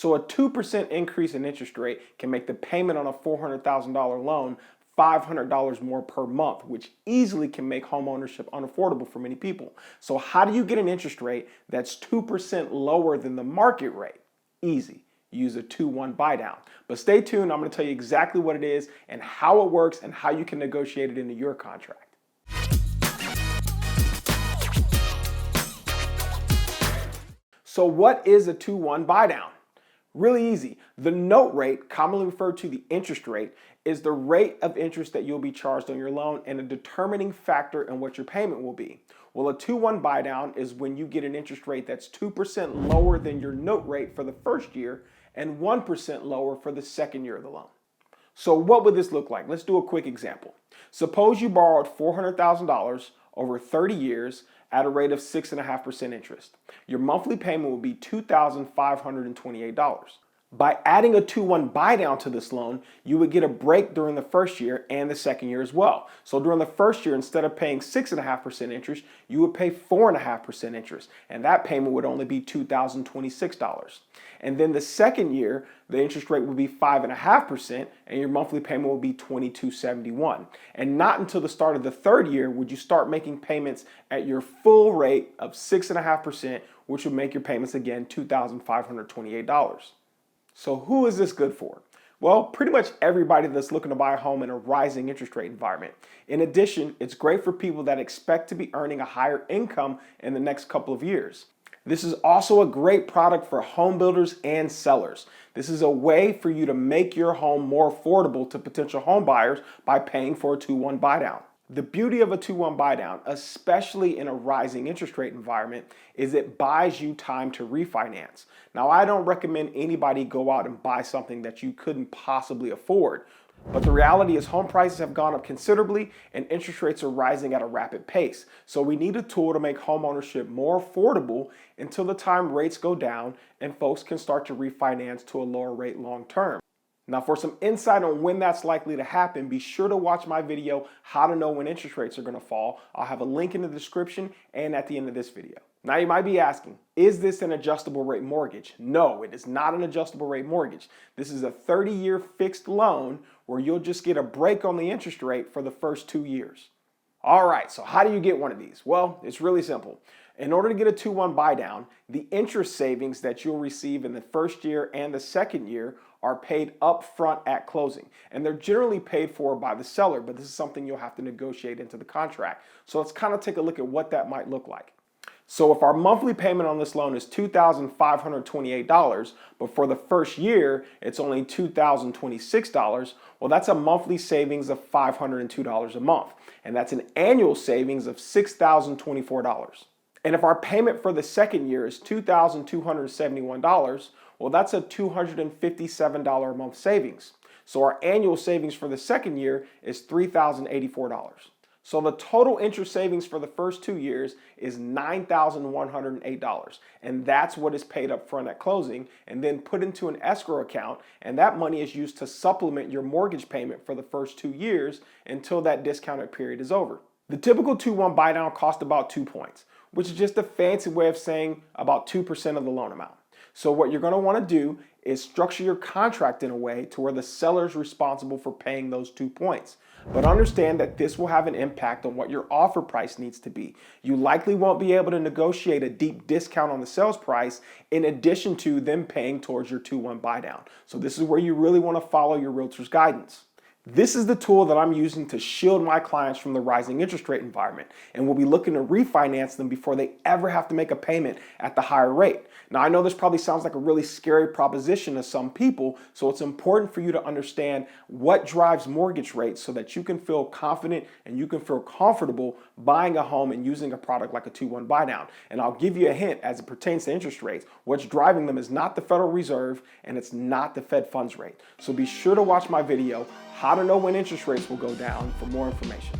So a 2% increase in interest rate can make the payment on a $400,000 loan $500 more per month, which easily can make homeownership unaffordable for many people. So how do you get an interest rate that's 2% lower than the market rate? Easy. Use a 2-1 buy down. But stay tuned. I'm going to tell you exactly what it is and how it works and how you can negotiate it into your contract. So what is a 2-1 buy down? Really easy. The note rate, commonly referred to the interest rate, is the rate of interest that you'll be charged on your loan and a determining factor in what your payment will be. Well, a 2-1 buy down is when you get an interest rate that's 2% lower than your note rate for the first year and 1% lower for the second year of the loan. So what would this look like? Let's do a quick example. Suppose you borrowed $400,000 over 30 years at a rate of 6.5% interest. Your monthly payment will be $2,528. By adding a 2-1 buy down to this loan, you would get a break during the first year and the second year as well. So during the first year, instead of paying 6.5% interest, you would pay 4.5% interest, and that payment would only be $2,026. And then the second year, the interest rate will be 5.5%, and your monthly payment will be $2,271. And not until the start of the third year would you start making payments at your full rate of 6.5%, which would make your payments again $2,528. So who is this good for? Well, pretty much everybody that's looking to buy a home in a rising interest rate environment. In addition, it's great for people that expect to be earning a higher income in the next couple of years. This is also a great product for home builders and sellers. This is a way for you to make your home more affordable to potential home buyers by paying for a 2-1 buy down. The beauty of a 2-1 buy down, especially in a rising interest rate environment, is it buys you time to refinance. Now, I don't recommend anybody go out and buy something that you couldn't possibly afford. But the reality is home prices have gone up considerably and interest rates are rising at a rapid pace. So we need a tool to make home ownership more affordable until the time rates go down and folks can start to refinance to a lower rate long term. Now, for some insight on when that's likely to happen, be sure to watch my video, How to Know When Interest Rates Are Going to Fall. I'll have a link in the description and at the end of this video. Now, you might be asking, is this an adjustable rate mortgage? No, it is not an adjustable rate mortgage. This is a 30-year fixed loan where you'll just get a break on the interest rate for the first 2 years. All right, so how do you get one of these? Well, it's really simple. In order to get a 2-1 buy down, the interest savings that you'll receive in the first year and the second year are paid up front at closing. And they're generally paid for by the seller, but this is something you'll have to negotiate into the contract. So let's kind of take a look at what that might look like. So if our monthly payment on this loan is $2,528, but for the first year, it's only $2,026, well, that's a monthly savings of $502 a month. And that's an annual savings of $6,024. And if our payment for the second year is $2,271, well, that's a $257 a month savings. So our annual savings for the second year is $3,084. So the total interest savings for the first 2 years is $9,108. And that's what is paid up front at closing and then put into an escrow account. And that money is used to supplement your mortgage payment for the first 2 years until that discounted period is over. The typical 2-1 buy down costs about 2 points, which is just a fancy way of saying about 2% of the loan amount. So what you're going to want to do is structure your contract in a way to where the seller is responsible for paying those 2 points. But understand that this will have an impact on what your offer price needs to be. You likely won't be able to negotiate a deep discount on the sales price in addition to them paying towards your 2-1 buy down. So this is where you really want to follow your realtor's guidance. This is the tool that I'm using to shield my clients from the rising interest rate environment, and we'll be looking to refinance them before they ever have to make a payment at the higher rate. Now, I know this probably sounds like a really scary proposition to some people, so it's important for you to understand what drives mortgage rates so that you can feel confident and you can feel comfortable buying a home and using a product like a 2-1 buy down. And I'll give you a hint as it pertains to interest rates. What's driving them is not the Federal Reserve and it's not the Fed funds rate. So be sure to watch my video, How to Know When Interest Rates Will Go Down, for more information.